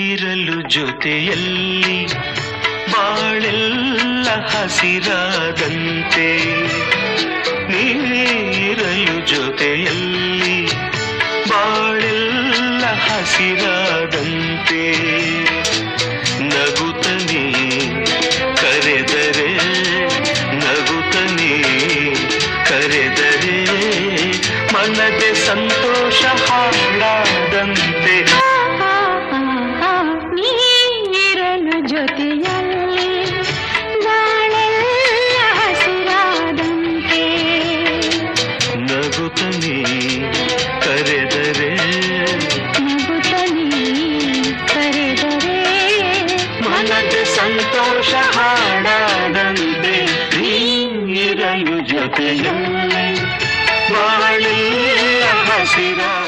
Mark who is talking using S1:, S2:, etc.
S1: ಇರಲು ಜೊತೆಯಲ್ಲಿ ಬಾಳೆಲ್ಲ ಹಸಿರಾದಂತೆ, ನೀರಲು ಜೊತೆಯಲ್ಲಿ ಬಾಳೆಲ್ಲ ಹಸಿರಾದಂತೆ, ನಗುತ್ತನೆ ಕರೆದರೆ ನಗುತ್ತನೆ ಕರೆದರೆ ಮನದೆ ಸಂತೋಷ ಹಾಡಾದಂತೆ.
S2: ನೀರಲು ಜೊತೆಯಲ್ಲಿ ಬಾಳೆಲ್ಲ ಹಸಿರಾದಂತೆ,
S1: ನಗುತ್ತನೆ ಕರೆದರೆ
S2: ನಗುತ್ತನೆ ಕರೆದರೆ
S1: ಮನದೆ ಸಂತೋಷ ಹಾಡಾದಂತೆ. ನೀರಲು ಜೊತೆಯಲ್ಲಿ ಬಾಳೆಲ್ಲ ಹಸಿರಾದಂತೆ.